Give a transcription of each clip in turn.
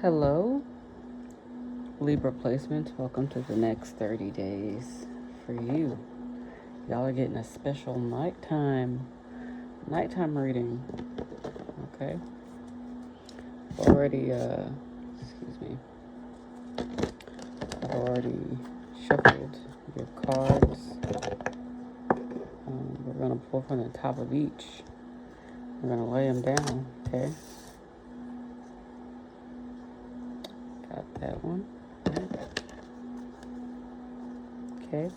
Hello, Libra placements. Welcome to the next 30 days for you. Y'all are getting a special nighttime reading. Okay. I've already shuffled your cards. We're gonna pull from the top of each. We're gonna lay them down. Okay. Got that one. Okay.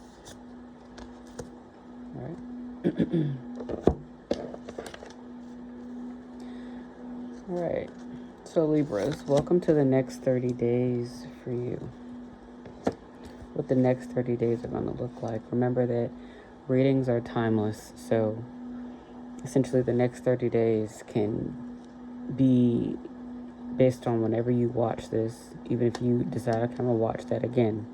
All right. All right. So Libras, welcome to the next 30 days for you. What the next 30 days are going to look like. Remember that readings are timeless. So essentially the next 30 days can be based on whenever you watch this, even if you decide to come and watch that again.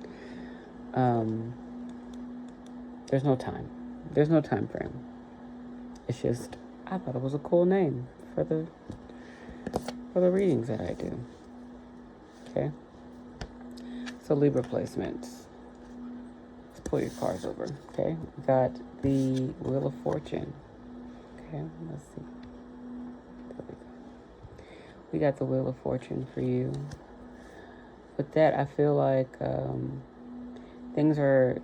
There's no time. There's no time frame. It's just, I thought it was a cool name for the readings that I do. Okay. So Libra placements. Let's pull your cards over. Okay. We got the Wheel of Fortune. Okay. Let's see. There we go. We got the Wheel of Fortune for you. With that, I feel like things are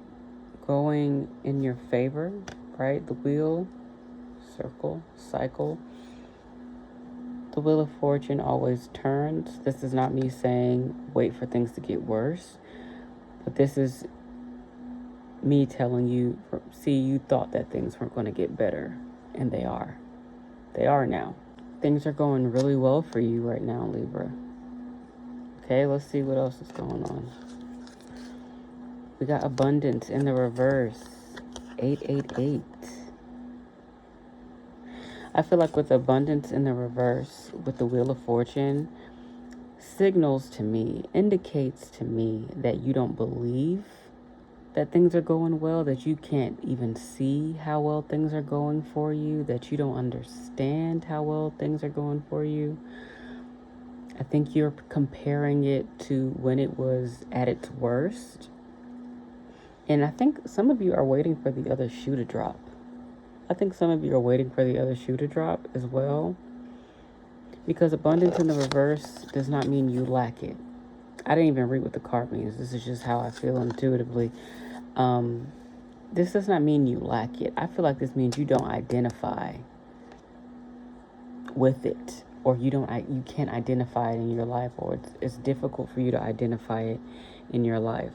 going in your favor, right? The wheel, circle, cycle. The Wheel of Fortune always turns. This is not me saying wait for things to get worse, but this is me telling you, see, you thought that things weren't going to get better, and they are. They are now. Things are going really well for you right now, Libra. Okay, let's see what else is going on. We got abundance in the reverse. 888. I feel like with abundance in the reverse, with the Wheel of Fortune, signals to me, indicates to me that you don't believe that things are going well, that you can't even see how well things are going for you, that you don't understand how well things are going for you. I think you're comparing it to when it was at its worst. And I think some of you are waiting for the other shoe to drop. I think some of you are waiting for the other shoe to drop as well. Because abundance in the reverse does not mean you lack it. I didn't even read what the card means. This is just how I feel intuitively. This does not mean you lack it. I feel like this means you don't identify with it. Or you can't identify it in your life. Or it's difficult for you to identify it in your life.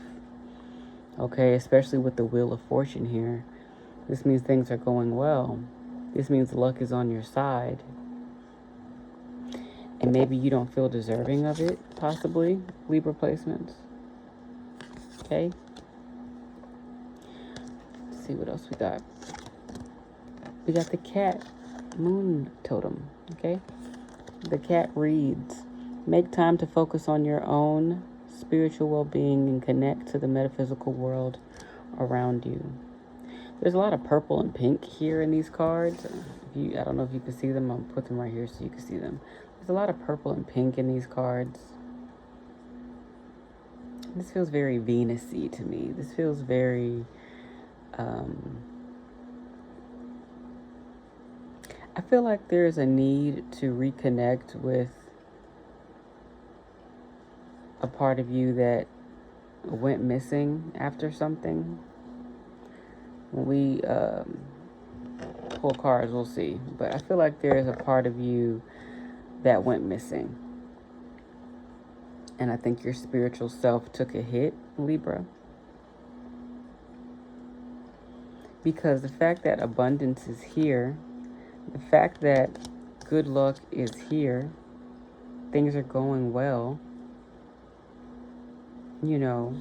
Okay, especially with the Wheel of Fortune here. This means things are going well. This means luck is on your side. And maybe you don't feel deserving of it, possibly, Libra placements. Okay? Let's see what else we got. We got the cat moon totem, okay? The cat reads, make time to focus on your own spiritual well-being and connect to the metaphysical world around you. There's a lot of purple and pink here in these cards. I don't know if you can see them. I'll put them right here so you can see them. There's a lot of purple and pink in these cards. This feels very Venus-y to me. This feels very... I feel like there's a need to reconnect with a part of you that went missing after something. When we pull cards, we'll see. But I feel like there is a part of you that went missing. And I think your spiritual self took a hit, Libra. Because the fact that abundance is here, the fact that good luck is here, things are going well, you know,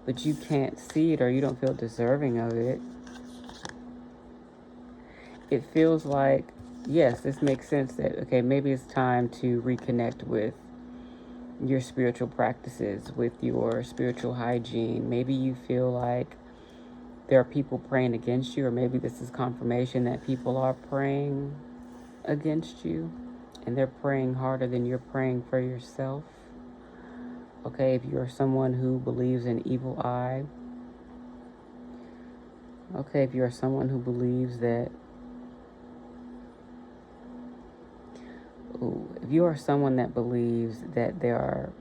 but you can't see it or you don't feel deserving of it. It feels like, yes, this makes sense that, okay, maybe it's time to reconnect with your spiritual practices, with your spiritual hygiene. Maybe you feel like there are people praying against you, or maybe this is confirmation that people are praying against you and they're praying harder than you're praying for yourself. Okay, if you are someone who believes in evil eye. Okay, if you are someone who believes that, if you are someone that believes that there are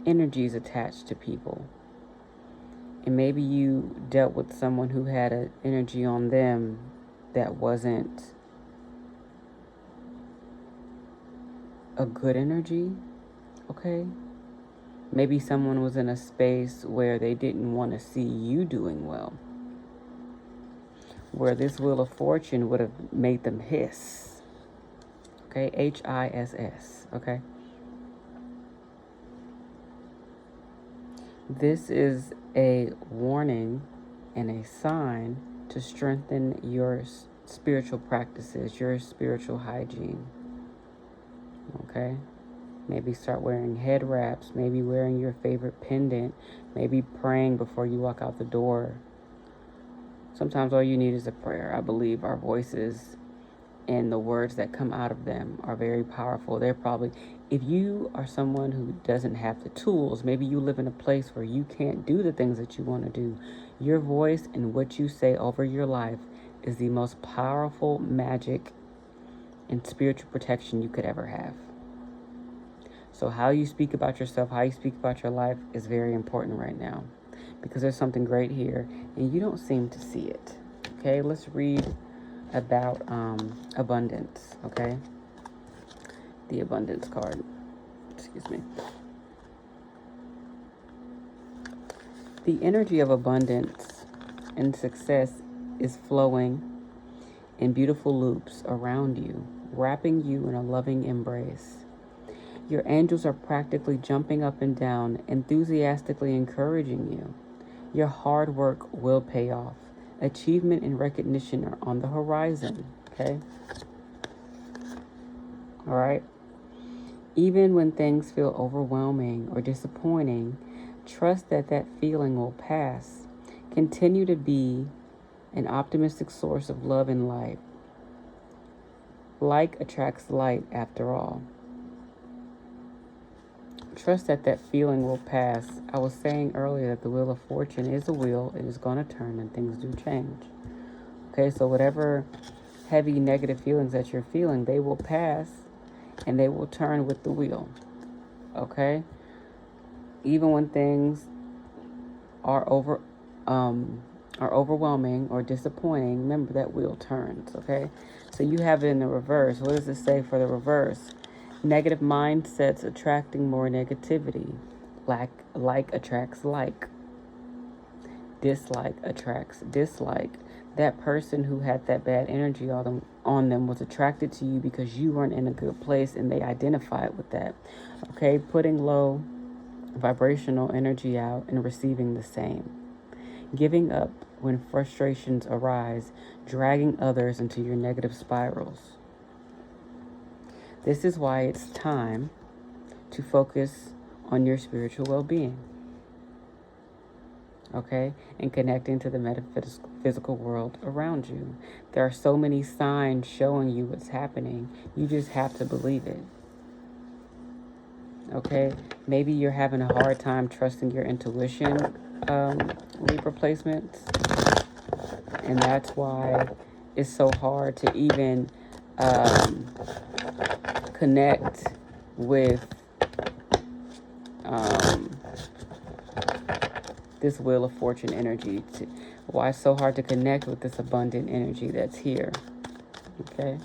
energies attached to people, and maybe you dealt with someone who had an energy on them that wasn't a good energy, okay? Maybe someone was in a space where they didn't want to see you doing well, where this Wheel of Fortune would have made them hiss, okay? HISS, okay? This is a warning and a sign to strengthen your spiritual practices, your spiritual hygiene, okay? Maybe start wearing head wraps, maybe wearing your favorite pendant, maybe praying before you walk out the door. Sometimes all you need is a prayer. I believe our voices and the words that come out of them are very powerful. They're probably, if you are someone who doesn't have the tools, maybe you live in a place where you can't do the things that you want to do, your voice and what you say over your life is the most powerful magic and spiritual protection you could ever have. So how you speak about yourself, how you speak about your life is very important right now, because there's something great here and you don't seem to see it. Okay, let's read about abundance, okay? The abundance card. Excuse me. The energy of abundance and success is flowing in beautiful loops around you, wrapping you in a loving embrace. Your angels are practically jumping up and down, enthusiastically encouraging you. Your hard work will pay off. Achievement and recognition are on the horizon, okay? All right? Even when things feel overwhelming or disappointing, trust that that feeling will pass. Continue to be an optimistic source of love and light. Like attracts light after all. Trust that that feeling will pass. I was saying earlier that the Wheel of Fortune is a wheel. It is going to turn and things do change. Okay, so whatever heavy negative feelings that you're feeling, they will pass and they will turn with the wheel. Okay? Even when things are overwhelming or disappointing, remember that wheel turns, okay? So you have it in the reverse. What does it say for the reverse? Negative mindsets attracting more negativity. Like attracts like. Dislike attracts dislike. That person who had that bad energy on them was attracted to you because you weren't in a good place and they identified with that. Okay, putting low vibrational energy out and receiving the same. Giving up when frustrations arise, dragging others into your negative spirals. This is why it's time to focus on your spiritual well-being. Okay? And connecting to the metaphysical world around you. There are so many signs showing you what's happening. You just have to believe it. Okay? Maybe you're having a hard time trusting your intuition, Libra placements. And that's why it's so hard to even connect with this Wheel of Fortune energy. Why it's so hard to connect with this abundant energy that's here. Okay?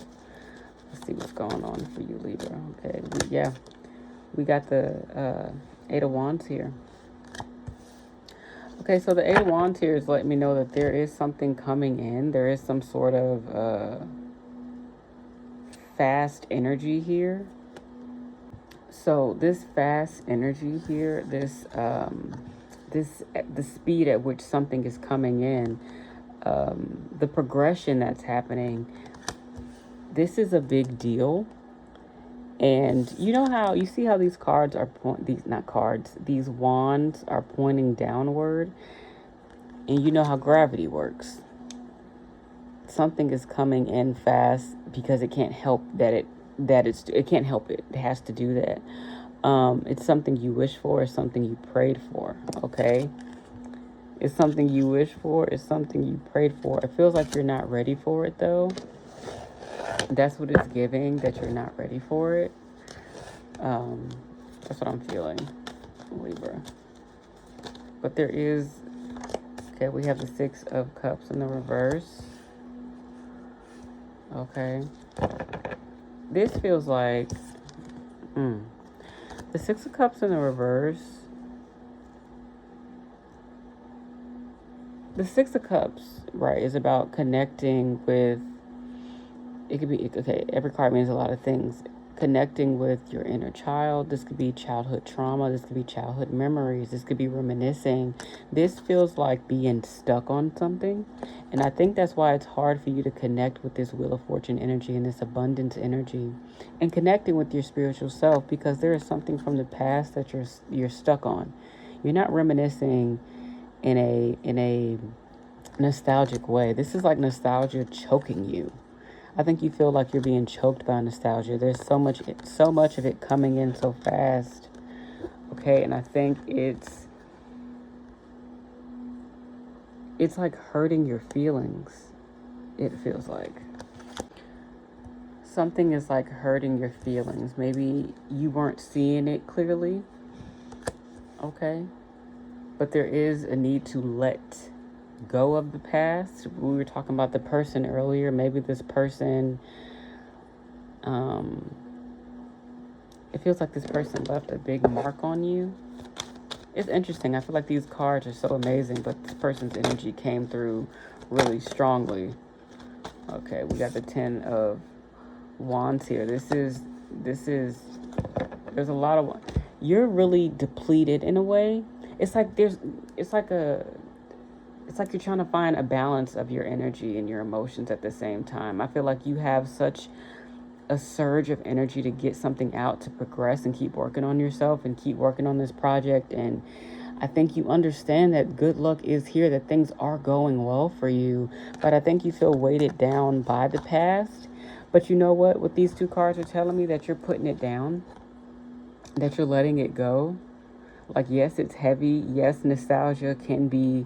Let's see what's going on for you, Libra. Okay, we got the 8 of Wands here. Okay, so the 8 of Wands here is letting me know that there is something coming in. There is some sort of fast energy here. So this fast energy here, the speed at which something is coming in, the progression that's happening, this is a big deal. And you know how, you see how these cards are these wands are pointing downward, and you know how gravity works. Something is coming in fast because it can't help it can't help it. It has to do that. It's something you wish for. It's something you prayed for. Okay. It's something you wish for. It's something you prayed for. It feels like you're not ready for it, though. That's what it's giving, that you're not ready for it. That's what I'm feeling, Libra. But there is, okay, we have the Six of Cups in the reverse. Okay. This feels like, the Six of Cups in the reverse. The Six of Cups, right, is about connecting with, it could be, okay, every card means a lot of things. Connecting with your inner child. This could be childhood trauma. This could be childhood memories. This could be reminiscing. This feels like being stuck on something. And I think that's why it's hard for you to connect with this Wheel of Fortune energy and this abundance energy and connecting with your spiritual self, because there is something from the past that you're stuck on. You're not reminiscing in a nostalgic way. This is like nostalgia choking you. I think you feel like you're being choked by nostalgia. There's so much of it coming in so fast. Okay, and I think it's like hurting your feelings. It feels like something is like hurting your feelings. Maybe you weren't seeing it clearly. Okay, but there is a need to let go of the past. We were talking about the person earlier. Maybe this person, it feels like this person left a big mark on you. It's interesting. I feel like these cards are so amazing, but this person's energy came through really strongly. Okay, we got the Ten of Wands here. This is, there's a lot of, you're really depleted in a way. It's like you're trying to find a balance of your energy and your emotions at the same time. I feel like you have such a surge of energy to get something out, to progress and keep working on yourself and keep working on this project. And I think you understand that good luck is here, that things are going well for you. But I think you feel weighted down by the past. But you know what these two cards are telling me? That you're putting it down, that you're letting it go. Like, yes, it's heavy. Yes, nostalgia can be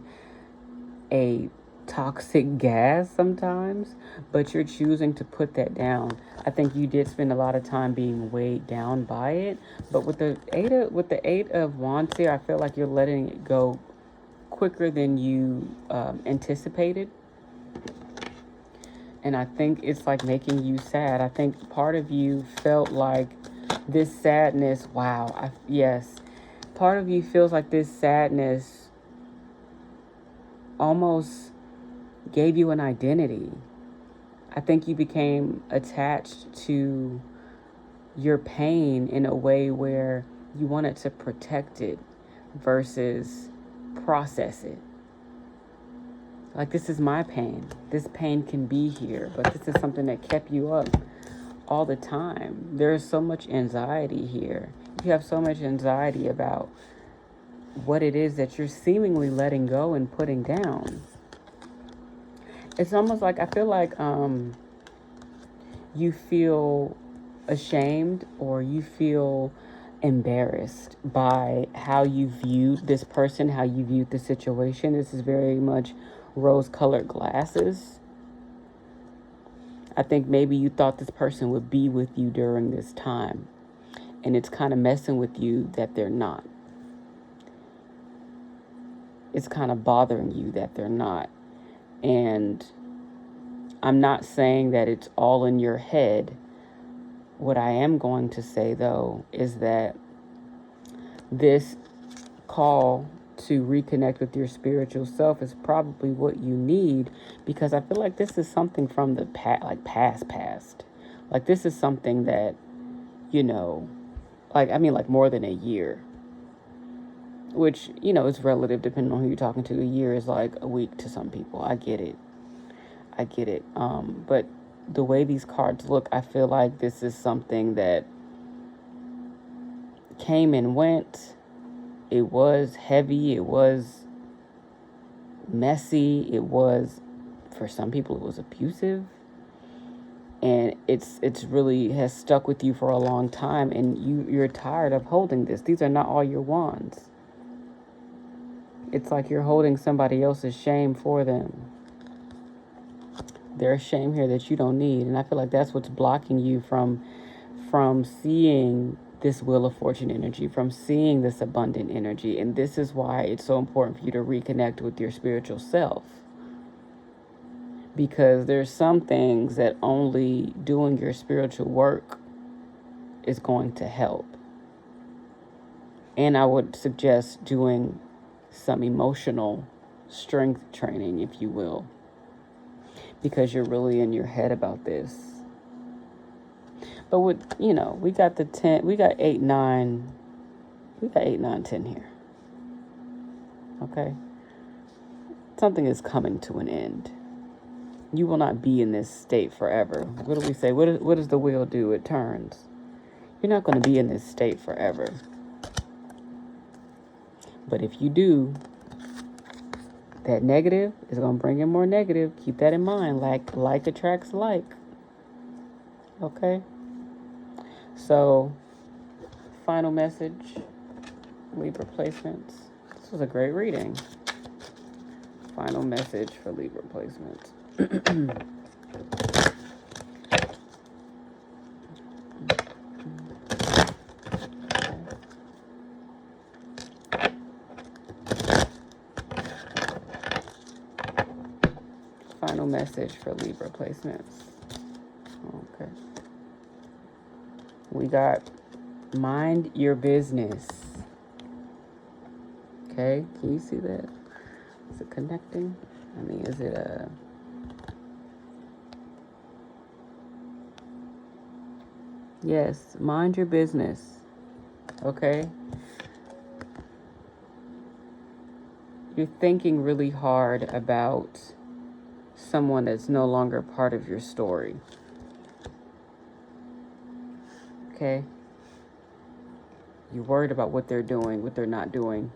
a toxic gas sometimes, but you're choosing to put that down. I think you did spend a lot of time being weighed down by it, but with the Eight of Wands here, I feel like you're letting it go quicker than you anticipated. And I think it's like making you sad. I think part of you felt like this sadness, yes, part of you feels like this sadness almost gave you an identity. I think you became attached to your pain in a way where you wanted to protect it versus process it. Like, this is my pain. This pain can be here, but this is something that kept you up all the time. There is so much anxiety here. You have so much anxiety about what it is that you're seemingly letting go and putting down. It's almost like, I feel like you feel ashamed, or you feel embarrassed by how you viewed this person, how you viewed the situation. This is very much rose-colored glasses. I think maybe you thought this person would be with you during this time, and it's kind of messing with you that they're not. It's kind of bothering you that they're not. And I'm not saying that it's all in your head. What I am going to say, though, is that this call to reconnect with your spiritual self is probably what you need, because I feel like this is something from the past. Like, this is something that, like more than a year. Which, is relative depending on who you're talking to. A year is like a week to some people. I get it. But the way these cards look, I feel like this is something that came and went. It was heavy. It was messy. It was, for some people, it was abusive. and it's really has stuck with you for a long time, and you're tired of holding this. These are not all your wands. It's like you're holding somebody else's shame for them. There's shame here that you don't need, and I feel like that's what's blocking you from seeing this Wheel of Fortune energy, from seeing this abundant energy. And this is why it's so important for you to reconnect with your spiritual self, because there's some things that only doing your spiritual work is going to help. And I would suggest doing some emotional strength training, if you will, because you're really in your head about this. But with, we got the 10, we got 8, 9, 10 here. Okay? Something is coming to an end. You will not be in this state forever. What do we say? What does the wheel do? It turns. You're not going to be in this state forever. But if you do, that negative is going to bring in more negative. Keep that in mind. Like attracts like. Okay? So, final message, Libra placements. This was a great reading. Final message for Libra placements. Final message for Libra placements. Okay. We got mind your business. Okay, can you see that? Is it connecting? I mean, is it a... Yes, mind your business. Okay? You're thinking really hard about someone that's no longer part of your story. Okay? You're worried about what they're doing, what they're not doing.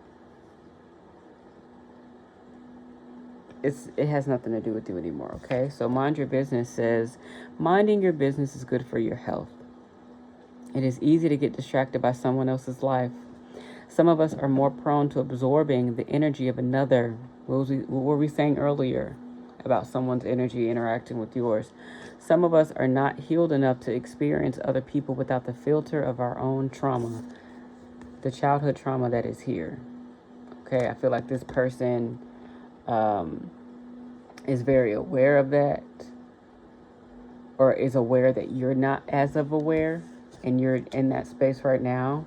It has nothing to do with you anymore, okay? So mind your business says, minding your business is good for your health. It is easy to get distracted by someone else's life. Some of us are more prone to absorbing the energy of another. What were we saying earlier about someone's energy interacting with yours? Some of us are not healed enough to experience other people without the filter of our own trauma, the childhood trauma that is here. Okay, I feel like this person is very aware of that, or is aware that you're not as of aware, and you're in that space right now.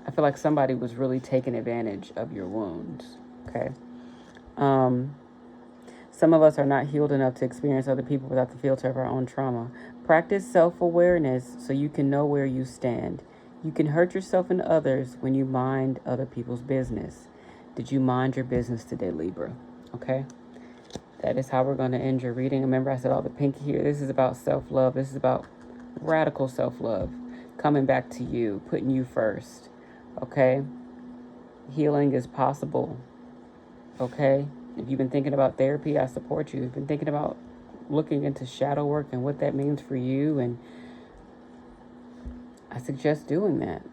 I feel like somebody was really taking advantage of your wounds. Okay. Some of us are not healed enough to experience other people without the filter of our own trauma. Practice self-awareness so you can know where you stand. You can hurt yourself and others when you mind other people's business. Did you mind your business today, Libra? Okay. That is how we're going to end your reading. Remember, I said all the pinky here. This is about self-love. This is about radical self-love. Coming back to you. Putting you first. Okay? Healing is possible. Okay? If you've been thinking about therapy, I support you. If you've been thinking about looking into shadow work and what that means for you, and I suggest doing that.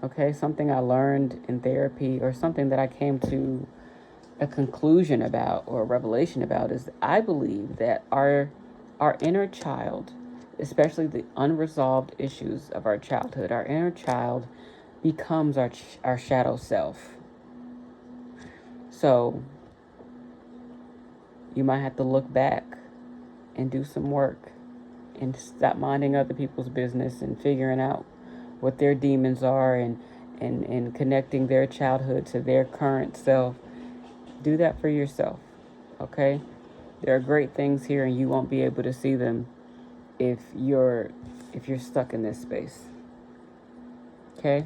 Okay? Something I learned in therapy, or something that I came to a conclusion about, or a revelation about, is I believe that our inner child, especially the unresolved issues of our childhood, our inner child becomes our shadow self. So you might have to look back and do some work and stop minding other people's business and figuring out what their demons are, and connecting their childhood to their current self. Do that for yourself, okay? There are great things here, and you won't be able to see them if you're stuck in this space. Okay?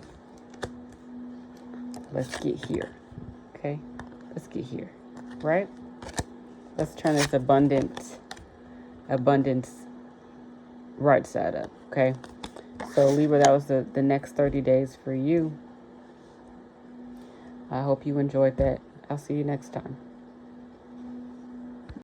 Let's get here. Okay? Let's get here. Right? Let's turn this abundance right side up. Okay? So Libra, that was the next 30 days for you. I hope you enjoyed that. I'll see you next time.